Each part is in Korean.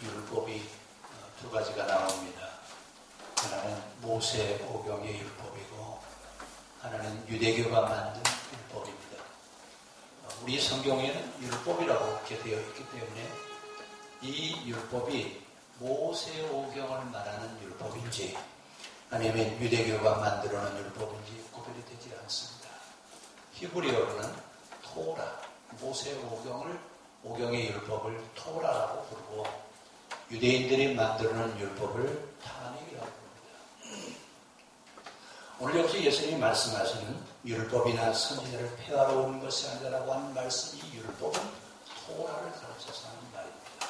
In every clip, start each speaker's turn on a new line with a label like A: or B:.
A: 율법이 두 가지가 나옵니다. 하나는 모세오경의 율법이고 하나는 유대교가 만든 율법입니다. 우리 성경에는 율법이라고 이렇게 되어 있기 때문에 이 율법이 모세오경을 말하는 율법인지 아니면 유대교가 만들어놓은 율법인지 구별이 되지 않습니다. 히브리어로는 토라, 모세오경을 오경의 율법을 토라라고 부르고 유대인들이 만들어놓은 율법을 타닉이라고 부릅니다. 오늘 여기서 예수님이 말씀하시는 율법이나 선지자를 폐하러 온 것이 아니라고 하는 말씀이 율법은 토라를 가르쳐서 하는 말입니다.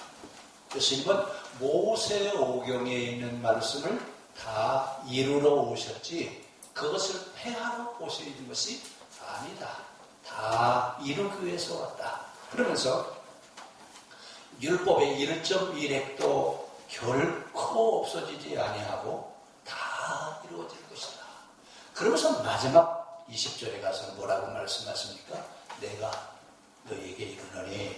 A: 예수님은 모세오경에 있는 말씀을 다 이루러 오셨지 그것을 폐하러 오시는 것이 아니다. 다 이루기 위해서 왔다. 그러면서 율법의 1.1획도 결코 없어지지 아니하고 다 이루어질 것이다. 그러면서 마지막 20절에 가서 뭐라고 말씀하십니까? 내가 너희에게 이르노니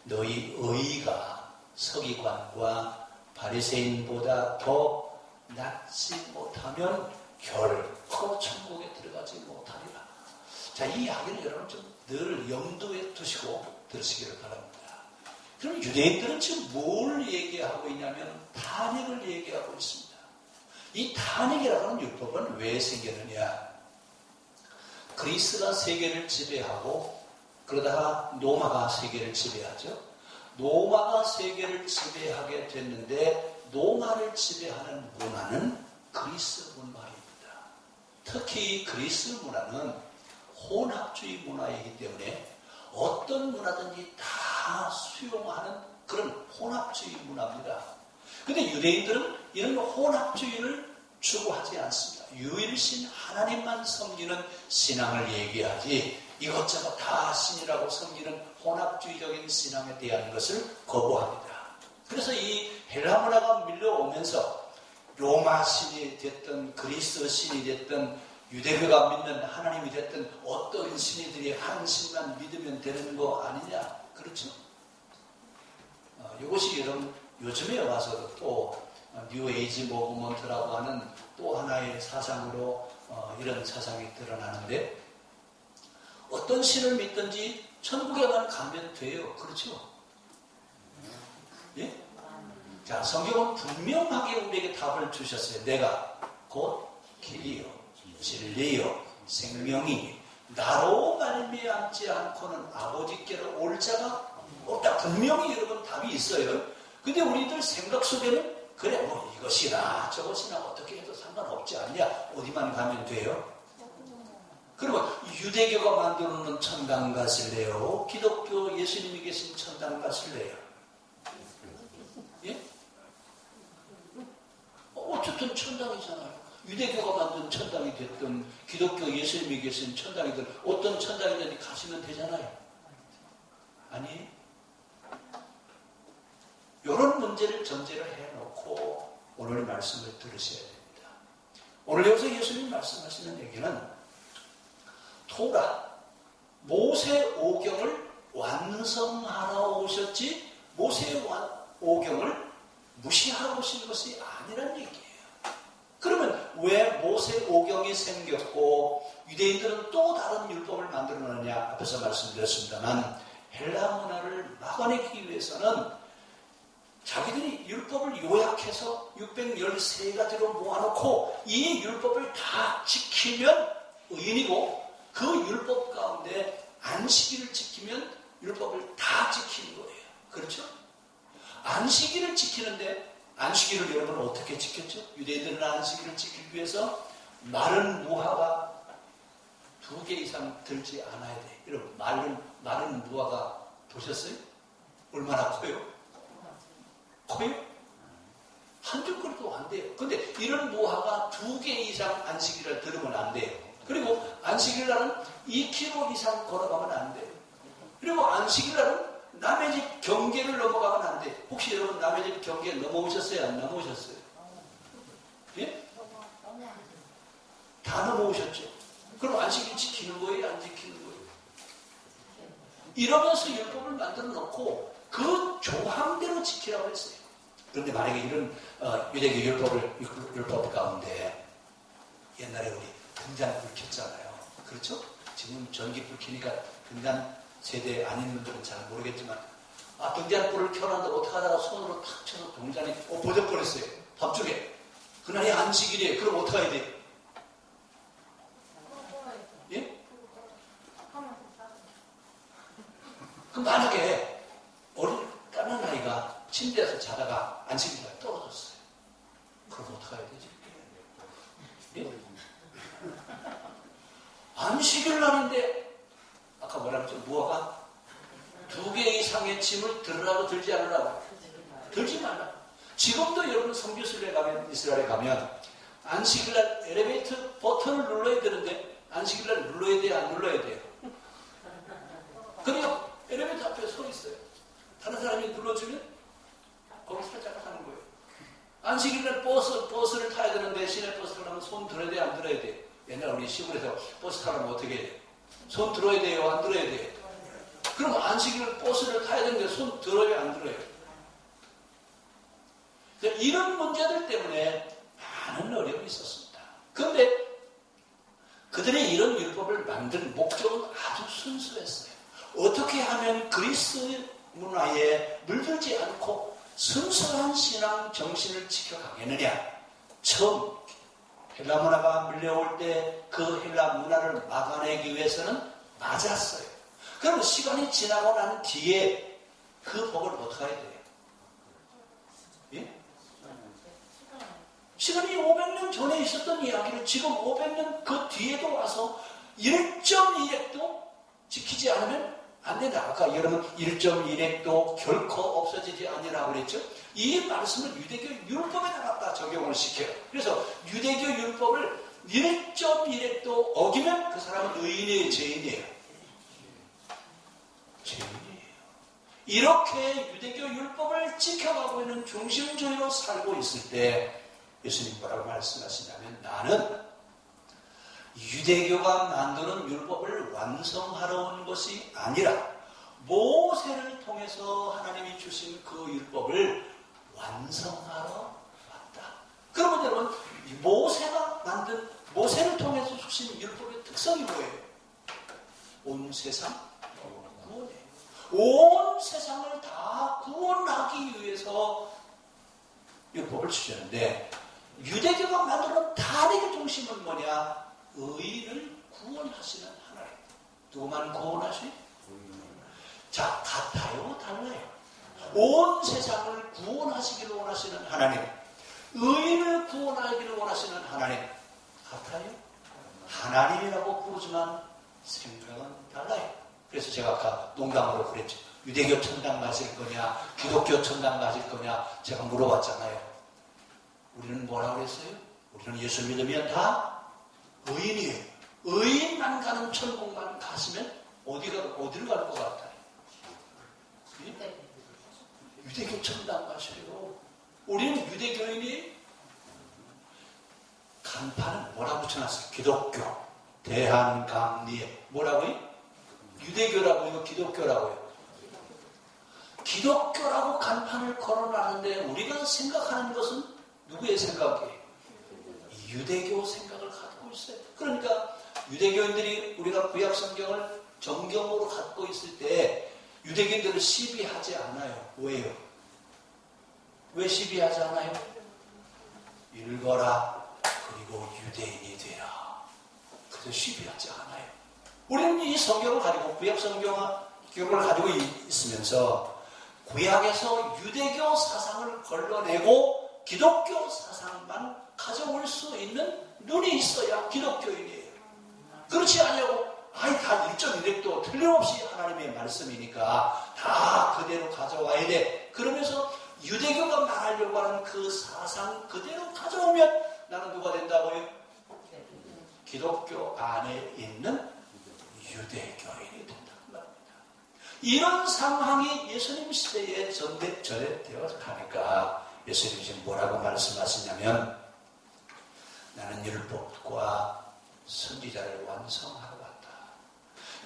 A: 너희 의가 서기관과 바리새인보다 더 낫지 못하면 결코 천국에 들어가지 못하리라. 자, 이 이야기를 여러분 좀 늘 염두에 두시고 들으시기를 바랍니다. 그럼 유대인들은 지금 뭘 얘기하고 있냐면 탄핵을 얘기하고 있습니다. 이 탄핵이라고 하는 율법은 왜 생겼느냐? 그리스가 세계를 지배하고 그러다가 로마가 세계를 지배하죠. 로마가 세계를 지배하게 됐는데 로마를 지배하는 문화는 그리스 문화입니다. 특히 그리스 문화는 혼합주의 문화이기 때문에 어떤 문화든지 다 수용하는 그런 혼합주의 문화입니다. 그런데 유대인들은 이런 혼합주의를 추구하지 않습니다. 유일신 하나님만 섬기는 신앙을 얘기하지 이것저것 다 신이라고 섬기는 혼합주의적인 신앙에 대한 것을 거부합니다. 그래서 이 헬라 문화가 밀려오면서 로마 신이 됐든 그리스 신이 됐든 유대교가 믿는 하나님이 됐든 어떤 신이들이 한 신만 믿으면 되는 거 아니냐? 그렇죠? 이것이 여러분 요즘에 와서도 또 뉴에이지 모브먼트라고 하는 또 하나의 사상으로 이런 사상이 드러나는데 어떤 신을 믿든지 천국에만 가면 돼요. 그렇죠? 예? 자, 성경은 분명하게 우리에게 답을 주셨어요. 내가 곧 길이요 진리요 생명이니 나로 말미암지 않고는 아버지께로 올 자가 없다. 분명히 여러분 답이 있어요. 근데 우리들 생각 속에는 그래 뭐 이것이나 저것이나 어떻게 해도 상관없지 않냐. 어디만 가면 돼요. 그러면 유대교가 만들어놓은 천당 가실래요? 기독교 예수님이 계신 천당 가실래요? 예? 어쨌든 천당이잖아요. 유대교가 만든 천당이 됐든 기독교 예수님이 계신 천당이든 어떤 천당이든지 가시면 되잖아요. 아니 이런 문제를 전제를 해놓고 오늘 말씀을 들으셔야 됩니다. 오늘 여기서 예수님 말씀하시는 얘기는 토라 모세오경을 완성하러 오셨지 모세오경을 무시하고 오신 것이 아니란 얘기예요. 그러면 왜 모세오경이 생겼고 유대인들은 또 다른 율법을 만들어 놓느냐? 앞에서 말씀드렸습니다만 헬라 문화를 막아내기 위해서는 자기들이 율법을 요약해서 613가지로 모아놓고 이 율법을 다 지키면 의인이고 그 율법 가운데 안식일을 지키면 율법을 다 지키는 거예요. 그렇죠? 안식일을 지키는데 안식일을 여러분 어떻게 지켰죠? 유대인들은 안식일을 지키기 위해서 마른 무화과 2개 이상 들지 않아야 돼. 여러분 마른 무화과 보셨어요? 얼마나 커요? 커요? 한 줌거리도 안 돼요. 근데 이런 무화과 2개 이상 안식일을 들으면 안 돼요. 그리고 안식일 날은 2km 이상 걸어가면 안 돼요. 그리고 안식일 날은 남의 집 경계를 넘어가면 안 돼. 혹시 여러분 남의 집 경계 넘어오셨어요? 안 넘어오셨어요? 예? 다 넘어오셨죠? 그럼 안식일 지키는 거예요? 안 지키는 거예요? 이러면서 율법을 만들어 놓고 그 조항대로 지키라고 했어요. 그런데 만약에 이런 유대교 율법 가운데 옛날에 우리 등잔불 켰잖아요. 그렇죠? 지금 전기불 켜니까 등잔 세대 아닌 분들은 잘 모르겠지만 등잔불을 켜놨는데 어떡하다가 손으로 탁 쳐서 동전이 버벅거렸어요. 밤중에. 그날이 안식일이에요. 그럼 어떡해야 돼요? 예? 그럼 만약에 어린 까만 아이가 침대에서 자다가 안식일날 떨어졌어요. 그럼 어떡해야 되지? 예? 안식일날인데 아까 뭐라 그랬죠? 무화과 2개 이상의 짐을 들으라고 들지 않으라고? 들지 말라고. 지금도 여러분 성교술에 가면, 이스라엘에 가면 안식일날 엘리베이터 버튼을 눌러야 되는데 안식일날 눌러야 돼요? 안 눌러야 돼요? 그러니까 엘리베이터 앞에 서 있어요. 다른 사람이 눌러주면 거기서 살짝 하는 거예요. 안식일날 버스를 타야 되는데 시내버스 타려면 손 들어야 돼요? 안 들어야 돼요? 옛날 우리 시골에서 버스 타려면 어떻게 해요? 손 들어야 돼요? 안 들어야 돼요? 그럼 안식일 버스를 타야 되는데 손 들어요? 안 들어요? 이런 문제들 때문에 많은 어려움이 있었습니다. 그런데 그들이 이런 율법을 만든 목적은 아주 순수했어요. 어떻게 하면 그리스 문화에 물들지 않고 순수한 신앙 정신을 지켜가겠느냐. 처음 헬라 문화가 밀려올 때 그 헬라 문화를 막아내기 위해서는 맞았어요. 그럼 시간이 지나고 난 뒤에 그 법을 어떻게 해야 돼요? 예? 시간이 500년 전에 있었던 이야기를 지금 500년 그 뒤에도 와서 1.1핵도 지키지 않으면 안 된다. 아까 여러분 1.1핵도 결코 없어지지 아니라고 그랬죠? 이 말씀을 유대교 율법에다 갖다 적용을 시켜요. 그래서 유대교 율법을 1.1핵도 어기면 그 사람은 의인이에요, 죄인이에요? 죄인이에요. 이렇게 유대교 율법을 지켜가고 있는 중심주의로 살고 있을 때 예수님 뭐라고 말씀하시냐면 나는 유대교가 만드는 율법을 완성하러 온 것이 아니라 모세를 통해서 하나님이 주신 그 율법을 완성하러 왔다. 그러면 여러분 모세가 만든 모세를 통해서 주신 율법의 특성이 뭐예요? 온 세상 구원이에요. 온 세상을 다 구원하기 위해서 율법을 주셨는데 유대교가 만드는 다리의 중심은 뭐냐? 의인을 구원하시는 하나님. 누구만 구원하시? 자, 같아요? 달라요? 온 세상을 구원하시기를 원하시는 하나님, 의인을 구원하기를 원하시는 하나님, 같아요? 하나님이라고 부르지만 생각은 달라요. 그래서 제가 아까 농담으로 그랬죠. 유대교 천당 가실 거냐, 기독교 천당 가실 거냐 제가 물어봤잖아요. 우리는 뭐라고 그랬어요? 우리는 예수 믿으면 다 의인이에요. 의인만 가는 천국만 가시면 어디로 갈 것 같아요? 유대교 천당 가셔요. 우리는 유대교인이 간판은 뭐라고 붙여놨어요? 기독교, 대한강리에 뭐라고요? 유대교라고요? 기독교라고요? 기독교라고 간판을 걸어놨는데 우리가 생각하는 것은 누구의 생각이에요? 유대교 생각을 갖고 있어요. 그러니까 유대교인들이 우리가 구약 성경을 정경으로 갖고 있을 때 유대교인들을 시비하지 않아요. 왜요? 왜 시비하지 않아요? 읽어라. 그리고 유대인이 되라. 그래서 시비하지 않아요. 우리는 이 성경을 가지고 구약 성경을 가지고 있으면서 구약에서 유대교 사상을 걸러내고 기독교 사상만 가져올 수 있는 눈이 있어야 기독교인이에요. 그렇지 않냐고 다 1.1핵도 틀림없이 하나님의 말씀이니까 다 그대로 가져와야 돼. 그러면서 유대교가 말하려고 하는 그 사상 그대로 가져오면 나는 누가 된다고요? 기독교 안에 있는 유대교인이 된다는 말입니다. 이런 상황이 예수님 시대에 전대되어 가니까 예수님이 지금 뭐라고 말씀하시냐면 나는 율법과 선지자를 완성하러 왔다.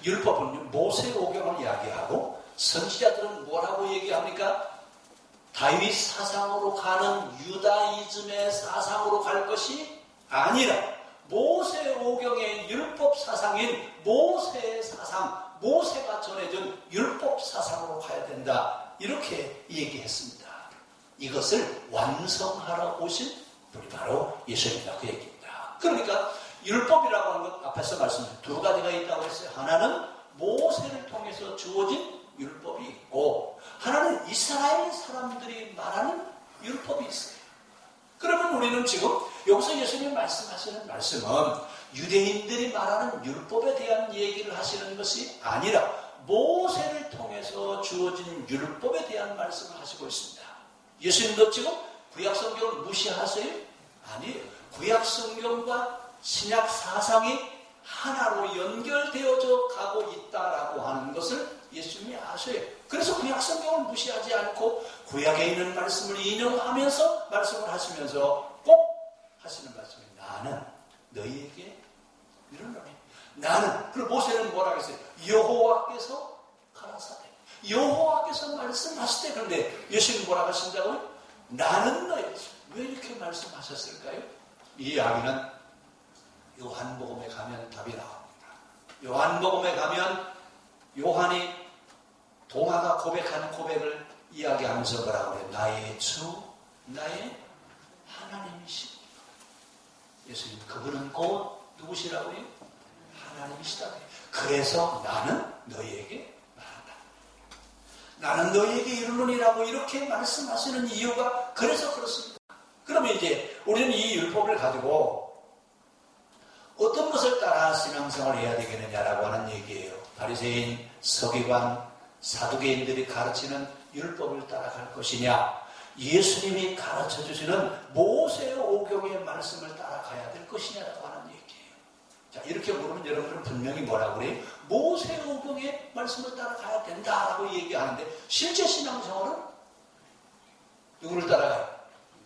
A: 율법은 모세오경을 이야기하고 선지자들은 뭐라고 얘기합니까? 다윗 사상으로 가는 유다이즘의 사상으로 갈 것이 아니라 모세오경의 율법 사상인 모세의 사상, 모세가 전해준 율법 사상으로 가야 된다. 이렇게 얘기했습니다. 이것을 완성하러 오신 분이 바로 예수님이다. 그 얘기입니다. 그러니까 율법이라고 하는 것 앞에서 말씀드린 두 가지가 있다고 했어요. 하나는 모세를 통해서 주어진 율법이 있고 하나는 이스라엘 사람들이 말하는 율법이 있어요. 그러면 우리는 지금 여기서 예수님 말씀하시는 말씀은 유대인들이 말하는 율법에 대한 얘기를 하시는 것이 아니라 모세를 통해서 주어진 율법에 대한 말씀을 하시고 있습니다. 예수님도 지금 구약성경을 무시하세요? 아니에요. 구약성경과 신약 사상이 하나로 연결되어져 가고 있다라고 하는 것을 예수님이 아셔요. 그래서 구약성경을 무시하지 않고 구약에 있는 말씀을 인용하면서 말씀을 하시면서 꼭 하시는 말씀이 나는 너희에게 이르노니 나는 그리고 모세는 뭐라고 했어요? 여호와께서 가라사대 여호와께서 말씀하실 때 그런데 예수님이 뭐라고 하신다고요? 나는 너희에게 왜 이렇게 말씀하셨을까요? 이 이야기는 요한복음에 가면 답이 나옵니다. 요한복음에 가면 요한이 동화가 고백하는 고백을 이야기하면서 뭐라고 해요? 나의 주, 나의 하나님이시다. 예수님 그분은 곧 누구시라고요? 하나님이시다. 그래서 나는 너희에게 말한다. 나는 너희에게 이르노니라고 이렇게 말씀하시는 이유가 그래서 그렇습니다. 그러면 이제 우리는 이 율법을 가지고 어떤 것을 따라 신앙생활을 해야 되겠느냐라고 하는 얘기예요. 바리새인, 서기관, 사두개인들이 가르치는 율법을 따라갈 것이냐, 예수님이 가르쳐주시는 모세 오경의 말씀을 따라가야 될 것이냐라고 하는 얘기예요. 자, 이렇게 물으면 여러분들은 분명히 뭐라고 그래요? 모세 오경의 말씀을 따라가야 된다라고 얘기하는데 실제 신앙생활은 누구를 따라가요?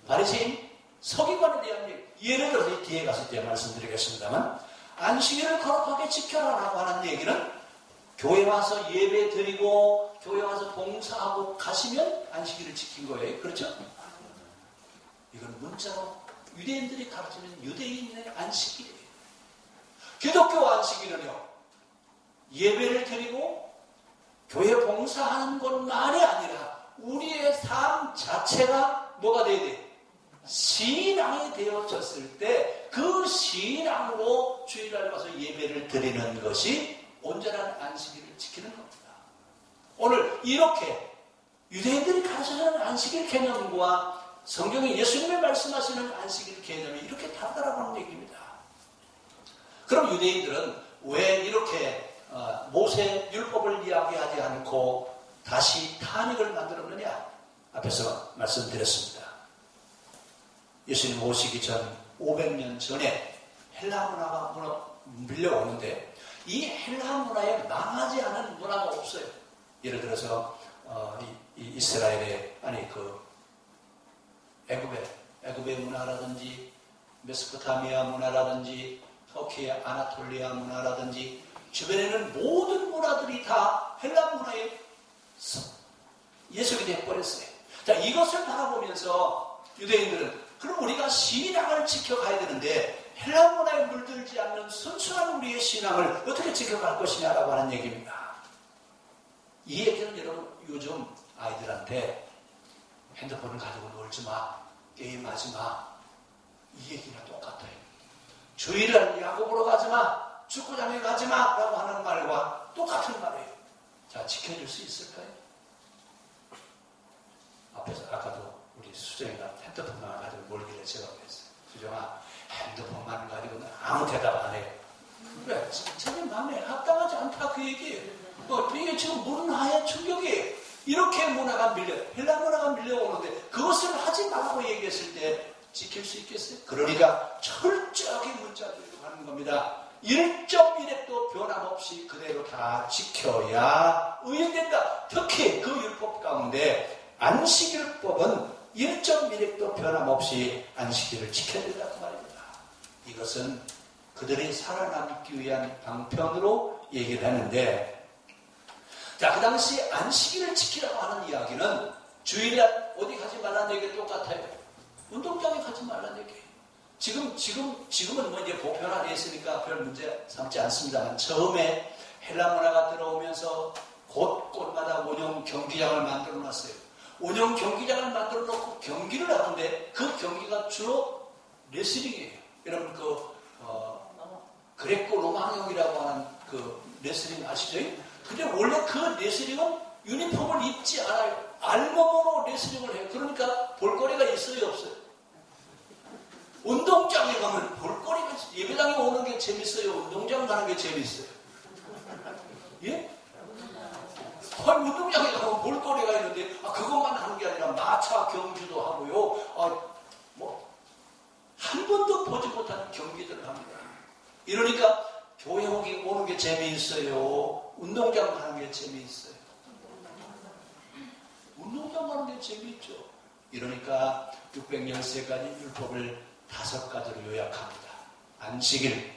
A: 바리새인, 서기관에 대한 얘기. 예를 들어서 뒤에 가서 이제 말씀드리겠습니다만 안식일을 거룩하게 지켜라라고 하는 얘기는 교회 와서 예배 드리고 교회 와서 봉사하고 가시면 안식일을 지킨 거예요. 그렇죠? 이건 문자로 유대인들이 가르치는 유대인의 안식일이에요. 기독교 안식일은요, 예배를 드리고 교회 봉사하는 것만이 아니라 우리의 삶 자체가 뭐가 돼야 돼요? 신앙이 되어졌을 때 그 신앙으로 주일날 와서 예배를 드리는 것이 온전한 안식일을 지키는 겁니다. 오늘 이렇게 유대인들이 가르쳐주는 안식일 개념과 성경에 예수님이 말씀하시는 안식일 개념이 이렇게 다르다고 하는 얘기입니다. 그럼 유대인들은 왜 이렇게 모세 율법을 이야기하지 않고 다시 탄핵을 만들었느냐? 앞에서 말씀드렸습니다. 예수님 오시기 전 500년 전에 헬라 문화가 밀려오는데 이 헬라 문화에 망하지 않은 문화가 없어요. 예를 들어서 이스라엘의 애굽의 문화라든지 메소포타미아 문화라든지 터키의 아나톨리아 문화라든지 주변에는 모든 문화들이 다 헬라 문화에 예속이 되어버렸어요. 자, 이것을 바라보면서 유대인들은 그럼 우리가 신앙을 지켜가야 되는데 헬라 문화에 물들지 않는 순수한 우리의 신앙을 어떻게 지켜갈 것이냐라고 하는 얘기입니다. 이 얘기는 여러분 요즘 아이들한테 핸드폰을 가지고 놀지 마, 게임하지 마, 이 얘기랑 똑같아요. 주일날 야구 보러 가지 마, 축구장에 가지 마 라고 하는 말과 똑같은 말이에요. 자, 지켜줄 수 있을까요? 앞에서 아까도 우리 수정이가 핸드폰만 가지고 놀기를 제가 그랬어요. 수정아, 핸드폰만 가지고는 아무 대답 안 해요. 왜? 자기 마음에 합당하지 않다 그 얘기예요. 이게 지금 문화의 충격이에요. 이렇게 문화가 헬라 문화가 밀려오는데 그것을 하지 말라고 얘기했을 때 지킬 수 있겠어요? 그러니까 철저하게 문자들고 하는 겁니다. 1.1획도 변함없이 그대로 다 지켜야 의인된다. 특히 그 율법 가운데 안식일법은 1.1획도 변함없이 안식일을 지켜야 된다고 말입니다. 이것은 그들이 살아남기 위한 방편으로 얘기를 했는데, 자, 그 당시 안식일을 지키라고 하는 이야기는 주일에 어디 가지 말라는 얘기가 똑같아요. 운동장에 가지 말라는 얘기예요. 지금은 뭐 이제 보편화되어 있으니까 별 문제 삼지 않습니다만, 처음에 헬라 문화가 들어오면서 곳곳마다 원형 경기장을 만들어 놨어요. 원형 경기장을 만들어 놓고 경기를 하는데, 그 경기가 주로 레슬링이에요. 여러분 그레코 로마형이라고 하는 그 레슬링 아시죠? 근데 원래 그 레슬링은 유니폼을 입지 않아요. 알몸으로 레슬링을 해요. 그러니까 볼거리가 있어요, 없어요? 운동장에 가면 볼거리가 있어요. 예배당에 오는 게 재밌어요? 운동장 가는 게 재밌어요? 예? 아니, 운동장에 가면 볼거리가 있는데, 그것만 하는 게 아니라 마차 경주도 하고요. 한 번도 보지 못한 경기들을 합니다. 이러니까 교회 오는 게 재미있어요? 운동장 가는 게 재미있어요? 운동장 가는 게 재미있죠. 이러니까 613가지 율법을 5가지로 요약합니다. 안식일,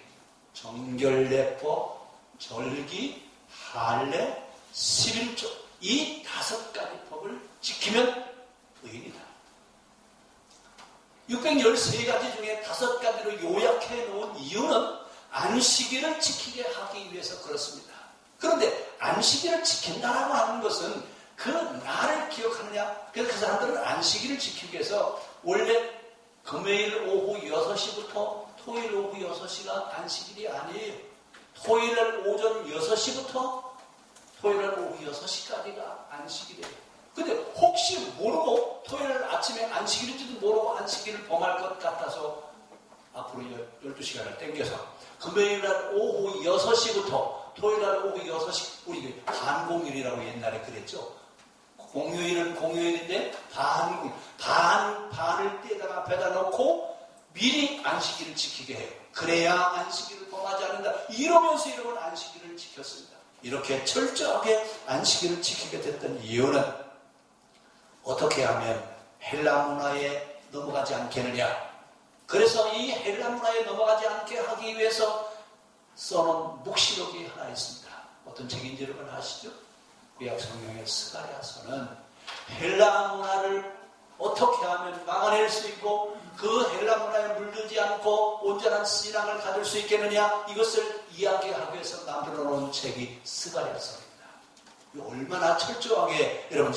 A: 정결례법, 절기, 할례, 11조. 이 5가지 법을 지키면 의인이다. 613가지 중에 5가지로 요약해 놓은 이유는 안식일을 지키게 하기 위해서 그렇습니다. 그런데 안식일을 지킨다라고 하는 것은 그 날을 기억하느냐? 그래서 그 사람들은 안식일을 지키기 위해서 원래 금요일 오후 6시부터 토요일 오후 6시가 안식일이 아니에요. 토요일 오전 6시부터 토요일 오후 6시까지가 안식일이에요. 근데 혹시 모르고 토요일 아침에 안식일인지도 모르고 안식일을 범할 것 같아서 앞으로 12시간을 땡겨서 금요일 날 오후 6시부터 토요일 날 오후 6시, 우리 반공일이라고 옛날에 그랬죠. 공휴일은 공휴일인데 반을 떼다가 앞에다 놓고 미리 안식일을 지키게 해요. 그래야 안식일을 범하지 않는다. 이러면서 여러분 안식일을 지켰습니다. 이렇게 철저하게 안식일을 지키게 됐던 이유는 어떻게 하면 헬라 문화에 넘어가지 않겠느냐. 그래서 이 헬라 문화에 넘어가지 않게 하기 위해서 써놓은 묵시록이 하나 있습니다. 어떤 책인지 여러분 아시죠? 구약 성경의 스가랴서는 헬라 문화를 어떻게 하면 막아낼 수 있고 그 헬라 문화에 물들지 않고 온전한 신앙을 가질 수 있겠느냐, 이것을 이야기하기 위해서 만들어 놓은 책이 스가랴서입니다. 얼마나 철저하게 여러분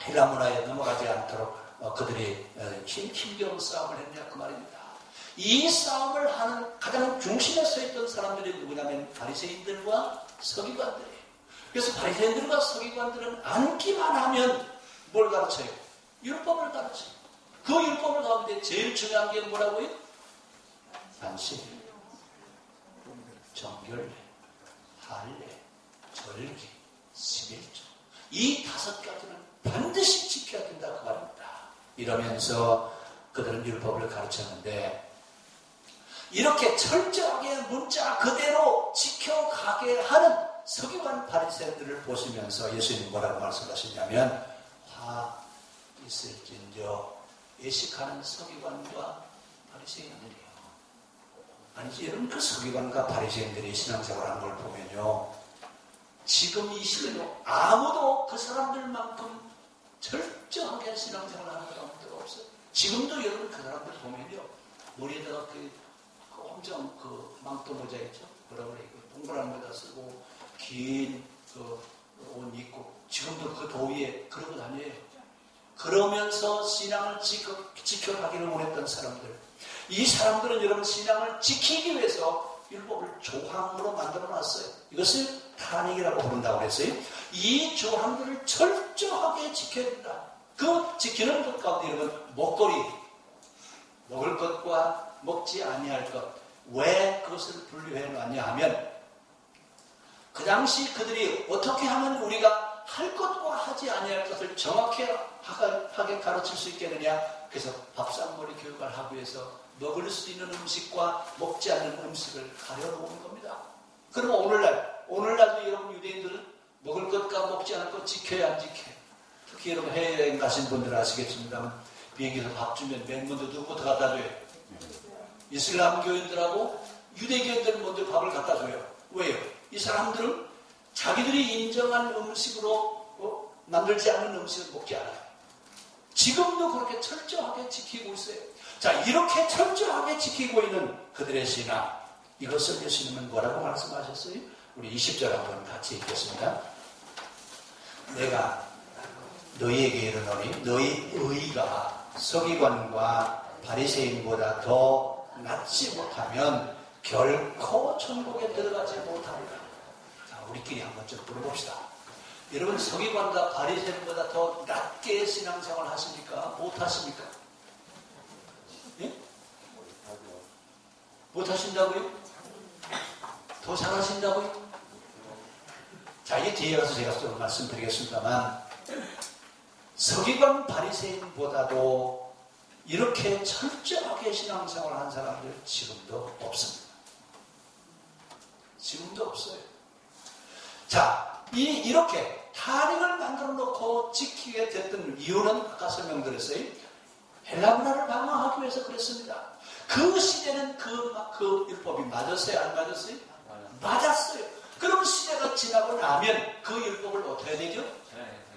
A: 헬라 문화에 넘어가지 않도록 그들이 힘겨운 싸움을 했냐 그 말입니다. 이 싸움을 하는 가장 중심에 서 있던 사람들이 누구냐면 바리새인들과 서기관들이에요. 그래서 바리새인들과 서기관들은 앉기만 하면 뭘 가르쳐요? 율법을 가르쳐요. 그 율법을 가운데 제일 중요한 게 뭐라고요? 안식, 정결례, 할례, 절기, 11조. 이 5가지는 반드시 지켜야 된다 그 말입니다. 이러면서 그들은 율법을 가르쳤는데, 이렇게 철저하게 문자 그대로 지켜가게 하는 서기관 바리새인들을 보시면서 예수님이 뭐라고 말씀하시냐면, 화 있을진저 예식하는 서기관과 바리새인들이요. 아니지, 여러분 그 서기관과 바리새인들이 신앙생활하는 걸 보면요, 지금 이 시대로 아무도 그 사람들만큼 철저하게 신앙생활하는 사람들 없어요. 지금도 여러분 그 사람들 보면요, 머리에다가 엄청 망토 모자 있죠? 뭐라고 그래? 동그란 모자 쓰고 긴 옷 입고 지금도 그 더위에 그러고 다녀요. 그러면서 신앙을 지켜가기를 원했던 사람들. 이 사람들은 여러분 신앙을 지키기 위해서 율법을 조항으로 만들어 놨어요. 이것을 탄핵이라고 부른다고 그랬어요. 이 조항들을 철저하게 지켜야 된다. 그 지키는 것 가운데 여러분 먹거리, 먹을 것과 먹지 아니할 것. 왜 그것을 분류해 놨냐 하면, 그 당시 그들이 어떻게 하면 우리가 할 것과 하지 아니할 것을 정확하게 가르칠 수 있겠느냐. 그래서 밥상머리 교육을 하기 위해서 먹을 수 있는 음식과 먹지 않는 음식을 가려놓은 겁니다. 그러면 오늘날도 여러분 유대인들은 먹을 것과 먹지 않을 것 지켜야 안 지켜요. 특히 여러분 해외여행 가신 분들은 아시겠습니다만, 비행기에서 밥 주면 맨 먼저 누구부터 갖다 줘요? 이슬람교인들하고 유대교인들 먼저 밥을 갖다 줘요. 왜요? 이 사람들은 자기들이 인정한 음식으로 만들지 않은 음식을 먹지 않아요. 지금도 그렇게 철저하게 지키고 있어요. 자, 이렇게 철저하게 지키고 있는 그들의 신앙, 이것을 예수님은 뭐라고 말씀하셨어요? 우리 20절 한번 같이 읽겠습니다. 내가 너희에게 이르노니 너희 의가 서기관과 바리새인보다 더 낫지 못하면 결코 천국에 들어가지 못합니다. 자, 우리끼리 한번 좀 물어봅시다. 여러분, 서기관과 바리새인보다 더 낮게 신앙생활 하십니까? 못하십니까? 예? 못하신다고요? 더 잘하신다고요? 자, 이 뒤에 가서 제가 좀 말씀드리겠습니다만, 서기관 바리새인보다도 이렇게 철저하게 신앙생활을 한 사람들 지금도 없습니다. 지금도 없어요. 자, 이렇게 타릭을 만들어 놓고 지키게 됐던 이유는 아까 설명드렸어요. 헬라 문화를 방어하기 위해서 그랬습니다. 그 시대는 그 율법이 맞았어요? 안 맞았어요? 맞았어요. 그럼 시대가 지나고 나면 그 율법을 어떻게 해야 되죠?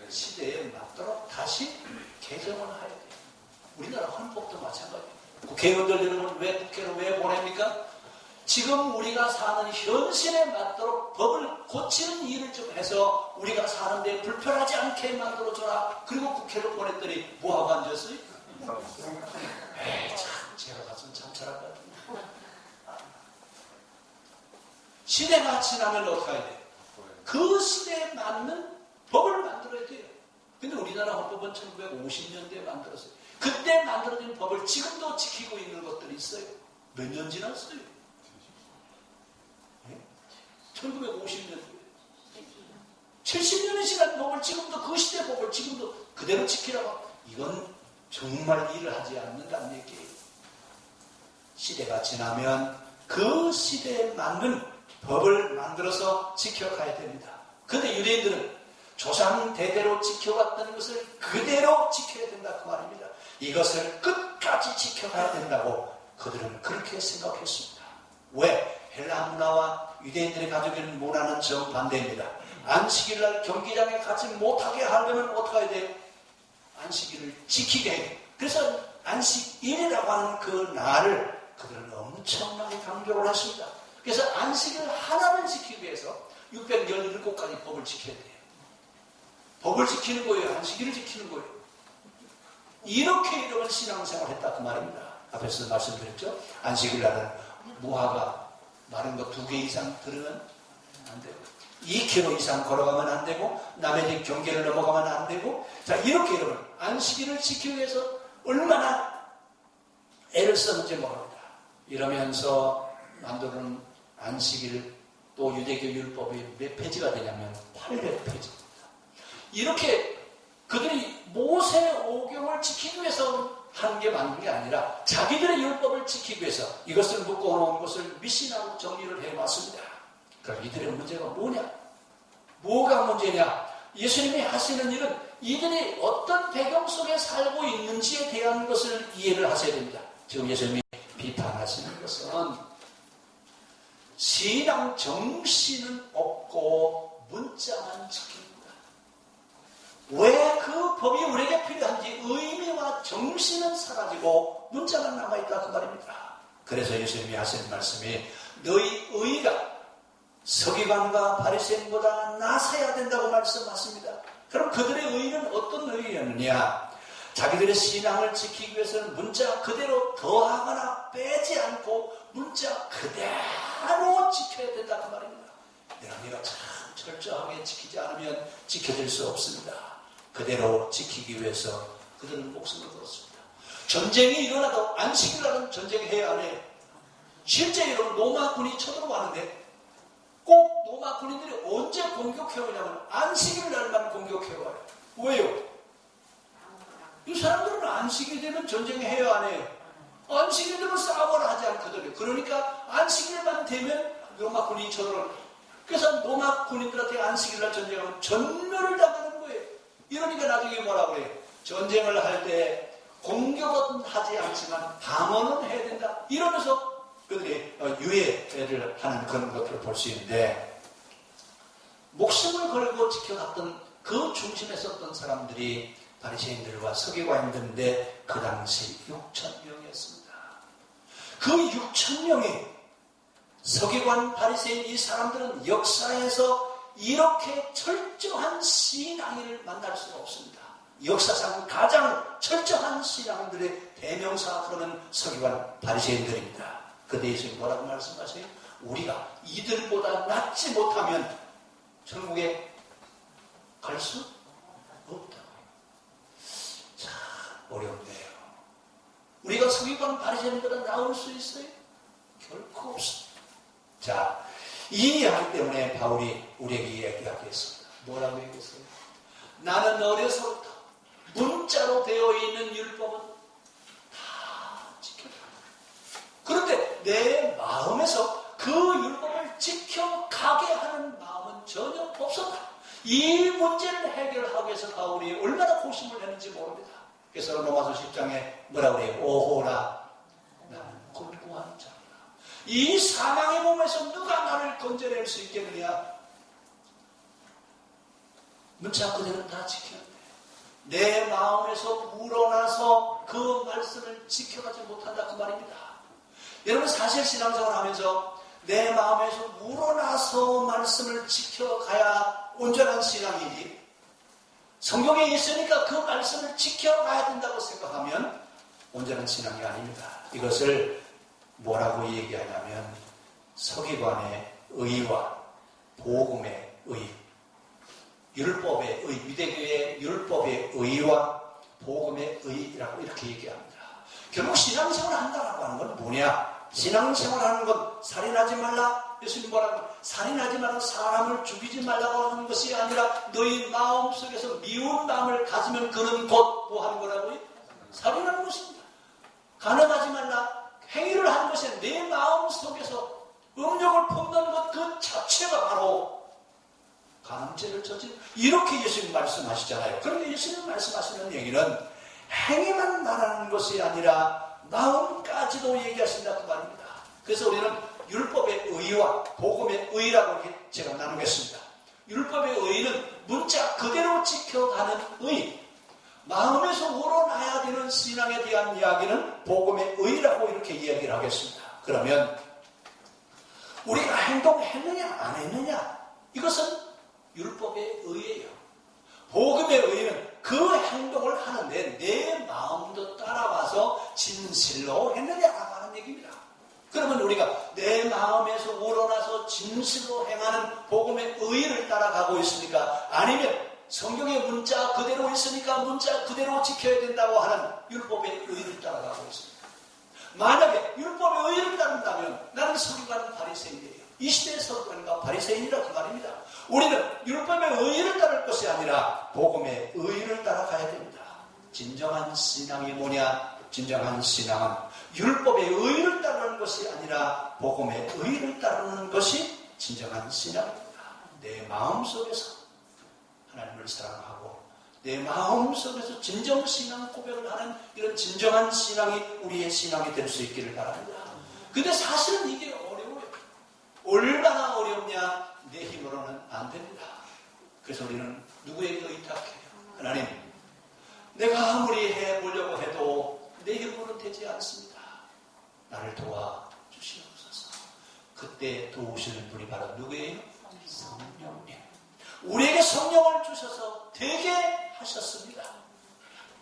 A: 시대에 맞도록 다시 개정을 해야 돼요. 우리나라 헌법도 마찬가지예요. 국회의원들 여러분 왜 국회로 왜 보냅니까? 지금 우리가 사는 현실에 맞도록 법을 고치는 일을 좀 해서 우리가 사는데 불편하지 않게 만들어줘라. 그리고 국회로 보냈더니 뭐하고 앉았어요? 에이, 참 제가 가서 참 잘할 것 같은데. 시대가 지나면 어떻게 해야 돼요? 그 시대에 맞는 법을 만들어야 돼요. 근데 우리나라 헌법은 1950년대에 만들었어요. 그때 만들어진 법을 지금도 지키고 있는 것들이 있어요. 몇 년 지났어요? 1950년, 70년이 지난 법을 지금도 그 시대 법을 지금도 그대로 지키라고. 이건 정말 일을 하지 않는다는 얘기예요. 시대가 지나면 그 시대에 맞는 법을 만들어서 지켜가야 됩니다. 그런데 유대인들은 조상 대대로 지켜왔던 것을 그대로 지켜야 된다 그 말입니다. 이것을 끝까지 지켜가야 된다고 그들은 그렇게 생각했습니다. 왜? 헬라 문화와 유대인들이 가지고 있는 문화는 정반대입니다. 안식일날 경기장에 가지 못하게 하려면 어떻게 해야 돼요? 안식일을 지키게 해요. 그래서 안식일이라고 하는 그 날을 그들은 엄청나게 강조를 했습니다. 그래서 안식일 하나를 지키기 위해서 617가지 법을 지켜야 돼요. 법을 지키는 거예요. 안식일을 지키는 거예요. 이렇게 이런 신앙생활을 했다 그 말입니다. 앞에서 말씀드렸죠. 안식일날은 무화과 마른 거 2개 이상 들으면 안 되고 2km 이상 걸어가면 안 되고 남의 집 경계를 넘어가면 안 되고. 자, 이렇게 여러분 안식일을 지키기 위해서 얼마나 애를 썼는지 모릅니다. 이러면서 만드는 안식일 또 유대교 율법이 몇 페이지가 되냐면 800페이지입니다. 이렇게 그들이 모세 오경을 지키기 위해서 하는 게 맞는 게 아니라 자기들의 율법을 지키기 위해서 이것을 묶어놓은 것을 미신하고 정리를 해왔습니다. 그럼 이들의 문제가 뭐냐? 뭐가 문제냐? 예수님이 하시는 일은 이들이 어떤 배경 속에 살고 있는지에 대한 것을 이해를 하셔야 됩니다. 지금 예수님이 비판하시는 것은 신앙 정신은 없고 문자만 지킵니다. 왜 그 법이 우리에게 필요한지 의미와 정신은 사라지고 문자만 남아있다 그 말입니다. 그래서 예수님이 하시는 말씀이 너희 의가 서기관과 바리새인보다 나서야 된다고 말씀하십니다. 그럼 그들의 의는 어떤 의였느냐? 자기들의 신앙을 지키기 위해서는 문자 그대로 더하거나 빼지 않고 문자 그대로 지켜야 된다 그 말입니다. 우리가 참 철저하게 지키지 않으면 지켜질 수 없습니다. 그대로 지키기 위해서 그들은 목숨을 걸었습니다. 전쟁이 일어나도 안식일날은 전쟁해야 안 해요. 실제 이런 로마군이 쳐들어왔는데 꼭 로마 군인들이 언제 공격해오냐면 안식일날만 공격해와요. 왜요? 이 사람들은 안식일 되면 전쟁해야 안 해요. 안식일 되면 싸워라 하지 않거든요. 그러니까 안식일만 되면 로마 군인이 쳐들어와요. 그래서 로마 군인들한테 안식일날 전쟁하면 전멸을 당하는 거예요. 이러니까 나중에 뭐라고 그래요? 전쟁을 할 때 공격은 하지 않지만 방어는 해야 된다. 이러면서 그들이 유예를 하는 그런 것들을 볼 수 있는데 목숨을 걸고 지켜갔던 그 중심에 섰던 사람들이 바리새인들과 서기관들인데 그 당시 6,000명이었습니다. 그 6,000명이 서기관, 바리새인 이 사람들은 역사에서 이렇게 철저한 신앙인을 만날 수가 없습니다. 역사상 가장 철저한 신앙들의 대명사 그러면 서기관, 바리새인들입니다. 그때 예수님 뭐라고 말씀하세요? 우리가 이들보다 낫지 못하면 천국에 갈 수 없다. 참 어렵네요. 우리가 서기관, 바리새인보다 나을 수 있어요? 결코 없습니다. 자, 이 이야기 때문에 바울이 우리에게 이야기하겠습니다. 뭐라고 얘기했어요? 나는 어려서부터 문자로 되어 있는 율법은 다 지켰다. 그런데 내 마음에서 그 율법을 지켜가게 하는 마음은 전혀 없었다. 이 문제를 해결하기 위해서 바울이 얼마나 고심을 했는지 모릅니다. 그래서 로마서 10장에 뭐라고 해요? 오호라 나는 곤고한 자라. 이 사망의 몸에서 누가 나를 건져낼 수 있겠느냐? 문자 그대로 다 지켰는데 내 마음에서 우러나서 그 말씀을 지켜가지 못한다 그 말입니다. 여러분 사실 신앙생활을 하면서 내 마음에서 우러나서 말씀을 지켜가야 온전한 신앙이지, 성경에 있으니까 그 말씀을 지켜가야 된다고 생각하면 온전한 신앙이 아닙니다. 이것을 뭐라고 얘기하냐면 서기관의 의와 복음의 의, 율법의 의, 유대교의 율법의 의와 복음의 의라고 이렇게 얘기합니다. 결국 신앙생활을 한다고 하는 건 뭐냐? 신앙생활을 하는 건 살인하지 말라. 예수님 뭐라고? 살인하지 말라. 사람을 죽이지 말라고 하는 것이 아니라 너희 마음속에서 미운 마음을 가지면 그는 곧 뭐 하는 거라고요? 살인하는 것입니다. 간음하지 말라. 행위를 하는 것이 내 마음속에서 음욕을 품는 것 그 자체가 바로 간음죄를 저지른, 이렇게 예수님 말씀하시잖아요. 그런데 예수님 말씀하시는 얘기는 행위만 말하는 것이 아니라 마음까지도 얘기하신다 그 말입니다. 그래서 우리는 율법의 의와 복음의 의라고 이렇게 제가 나누겠습니다. 율법의 의는 문자 그대로 지켜가는 의, 마음에서 우러나야 되는 신앙에 대한 이야기는 복음의 의라고 이렇게 이야기를 하겠습니다. 그러면 우리가 행동했느냐 안 했느냐, 이것은 율법의 의예요. 복음의 의는 그 행동을 하는데 내 마음도 따라와서 진실로 했느냐라고 하는 얘기입니다. 그러면 우리가 내 마음에서 우러나서 진실로 행하는 복음의 의를 따라가고 있습니까? 아니면 성경의 문자 그대로 있으니까 문자 그대로 지켜야 된다고 하는 율법의 의를 따라가고 있습니다. 만약에 율법의 의를 따른다면 나는 서기관은 바리새인이에요. 이 시대의 서기관과 바리새인이라고 말입니다. 우리는 율법의 의를 따를 것이 아니라 복음의 의를 따라가야 됩니다. 진정한 신앙이 뭐냐? 진정한 신앙은 율법의 의를 따르는 것이 아니라 복음의 의를 따르는 것이 진정한 신앙입니다. 내 마음속에서 하나님을 사랑하고 내 마음속에서 진정신앙 고백을 하는 이런 진정한 신앙이 우리의 신앙이 될 수 있기를 바랍니다. 근데 사실은 이게 어려워요. 얼마나 어렵냐? 내 힘으로는 안 됩니다. 그래서 우리는 누구에게 의탁해요? 하나님, 내가 아무리 해보려고 해도 내 힘으로는 되지 않습니다. 나를 도와주시옵소서. 그때 도우시는 분이 바로 누구예요? 성령님. 우리에게 성령을 주셔서 되게 하셨습니다.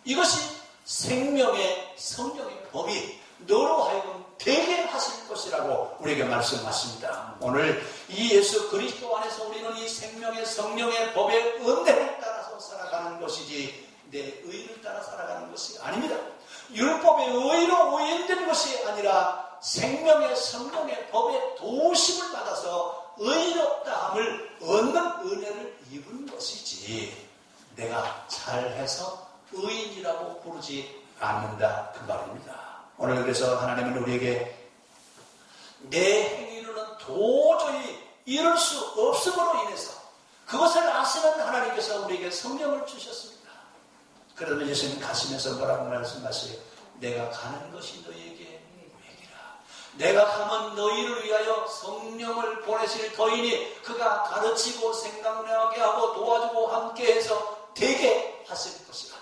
A: 이것이 생명의 성령의 법이 너로 하여금 되게 하실 것이라고 우리에게 말씀하십니다. 오늘 이 예수 그리스도 안에서 우리는 이 생명의 성령의 법의 은혜를 따라서 살아가는 것이지 내 의를 따라 살아가는 것이 아닙니다. 율법의 의로 오인된 것이 아니라 생명의 성령의 법의 도우심을 받아서 의롭다함을 얻는 은혜를 입은 것이지 내가 잘해서 의인이라고 부르지 않는다 그 말입니다. 오늘 그래서 하나님은 우리에게 내 행위로는 도저히 이룰 수 없음으로 인해서 그것을 아시는 하나님께서 우리에게 성령을 주셨습니다. 그러면 예수님 가시면서 뭐라고 말씀하세요? 내가 가는 것이 너희에게 유익이라. 내가 가면 너희를 위하여 성령을 보내실 터이니 그가 가르치고 생각나게 하고 도와주고 함께해서 되게 하실 것이라.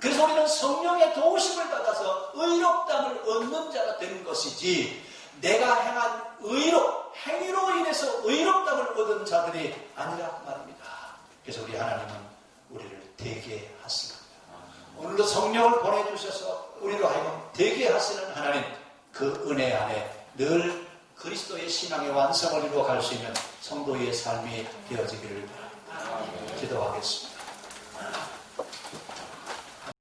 A: 그래서 우리는 성령의 도우심을 받아서 의롭담을 얻는 자가 되는 것이지, 내가 행한 행위로 인해서 의롭담을 얻은 자들이 아니라 말입니다. 그래서 우리 하나님은 우리를 되게 하십니다. 오늘도 성령을 보내주셔서 우리로 하여금 되게 하시는 하나님, 그 은혜 안에 늘 그리스도의 신앙의 완성을 이루어 갈 수 있는 성도의 삶이 되어지기를 바랍니다. 기도하겠습니다.